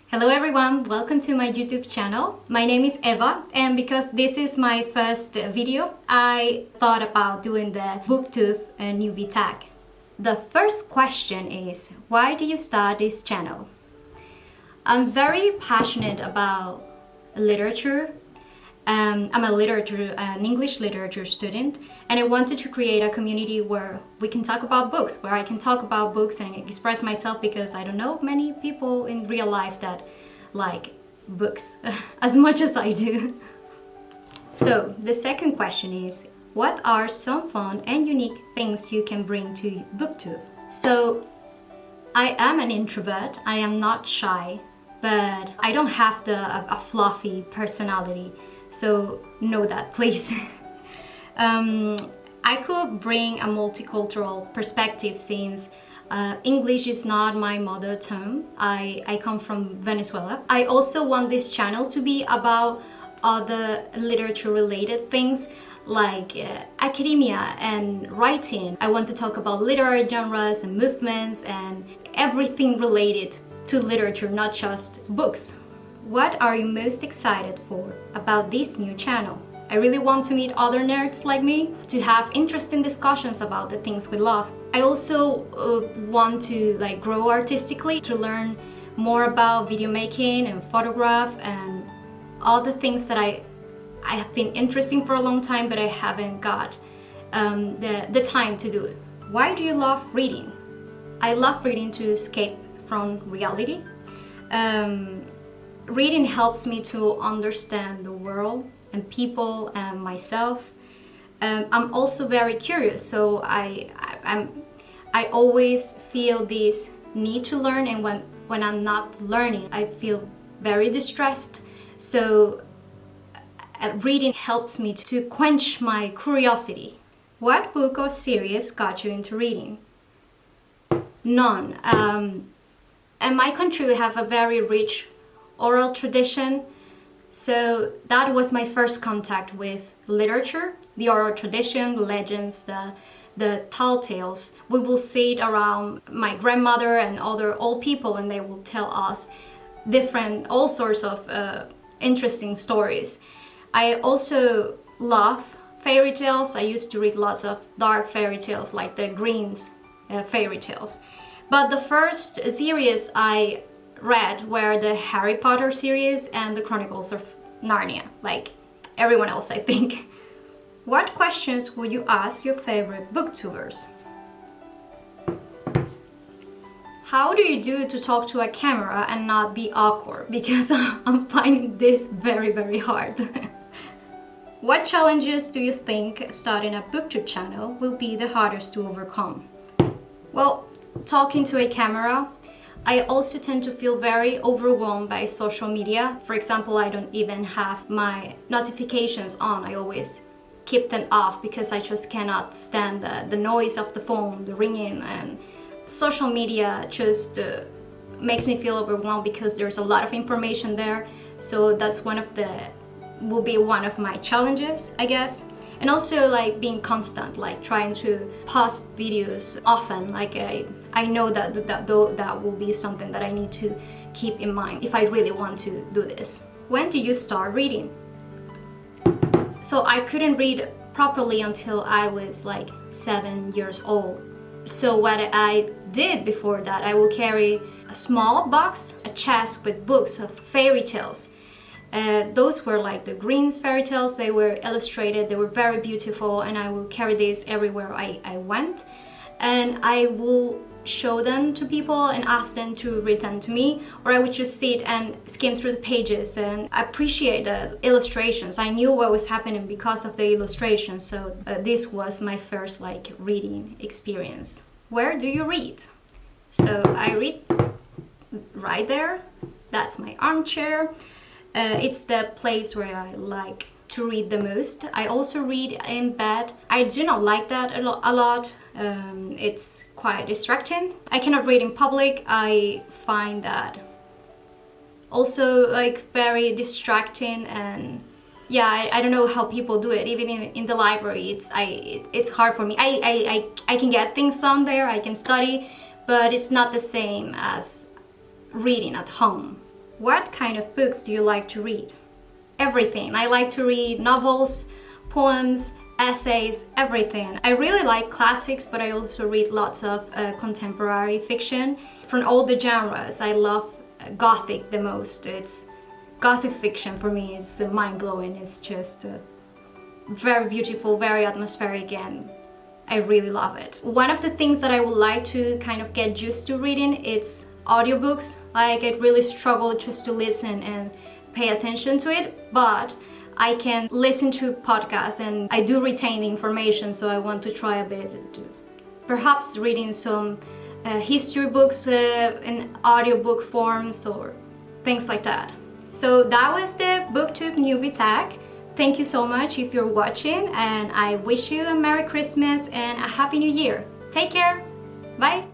Hello everyone, welcome to my YouTube channel. My name is Eva, and because this is my first video, I thought about doing the Booktube Newbie Tag. The first question is, why do you start this channel? I'm very passionate about literature. I'm an English literature student, and I wanted to create a community where we can talk about books, where I can talk about books and express myself, because I don't know many people in real life that like books as much as I do. So the second question is, what are some fun and unique things you can bring to Booktube? So I am an introvert, I am not shy, but I don't have a fluffy personality. So know that, please. I could bring a multicultural perspective since English is not my mother tongue. I come from Venezuela. I also want this channel to be about other literature related things like academia and writing. I want to talk about literary genres and movements and everything related to literature, not just books. What are you most excited for about this new channel? I really want to meet other nerds like me, to have interesting discussions about the things we love. I also want to grow artistically, to learn more about video making and photograph and all the things that I have been interested in for a long time, but I haven't got the time to do it. Why do you love reading? I love reading to escape from reality. Reading helps me to understand the world and people and myself. I'm also very curious, so I always feel this need to learn, and when I'm not learning, I feel very distressed. So reading helps me to quench my curiosity. What book or series got you into reading? None. In my country, we have a very rich oral tradition, so that was my first contact with literature. The oral tradition, the legends, the tall tales. We will sit around my grandmother and other old people, and they will tell us all sorts of interesting stories. I also love fairy tales. I used to read lots of dark fairy tales, like the Green's fairy tales. But the first series I read were the Harry Potter series and the Chronicles of Narnia, like everyone else, I think. What questions would you ask your favorite booktubers? How do you do to talk to a camera and not be awkward? Because I'm finding this very, very hard. What challenges do you think starting a booktube channel will be the hardest to overcome? Well, talking to a camera, I also tend to feel very overwhelmed by social media. For example, I don't even have my notifications on. I always keep them off because I just cannot stand the noise of the phone, the ringing, and social media just makes me feel overwhelmed because there's a lot of information there. So that's will be one of my challenges, I guess. And also being constant, trying to post videos often. I know that will be something that I need to keep in mind if I really want to do this. When did you start reading? So I couldn't read properly until I was 7 years old. So what I did before that, I will carry a small box, a chest with books of fairy tales. Those were the Green's fairy tales. They were illustrated, they were very beautiful, and I will carry these everywhere I went. And I will show them to people and ask them to read them to me, or I would just sit and skim through the pages and appreciate the illustrations. I knew what was happening because of the illustrations, so this was my first reading experience. Where do you read? So I read right there. That's my armchair. It's the place where I like to read the most. I also read in bed. I do not like that a lot. It's quite distracting. I cannot read in public. I find that also very distracting, and yeah, I don't know how people do it. Even in the library, it's hard for me. I can get things done there. I can study, but it's not the same as reading at home. What kind of books do you like to read? Everything. I like to read novels, poems, essays, everything. I really like classics, but I also read lots of contemporary fiction from all the genres. I love Gothic the most. It's Gothic fiction for me. It's mind-blowing. It's just very beautiful, very atmospheric, and I really love it. One of the things that I would like to kind of get used to reading is audiobooks. Like, I really struggle just to listen and pay attention to it, but I can listen to podcasts and I do retain the information, so I want to try a bit. Perhaps reading some history books in audiobook forms or things like that. So that was the Booktube Newbie Tag. Thank you so much if you're watching, and I wish you a Merry Christmas and a Happy New Year. Take care. Bye.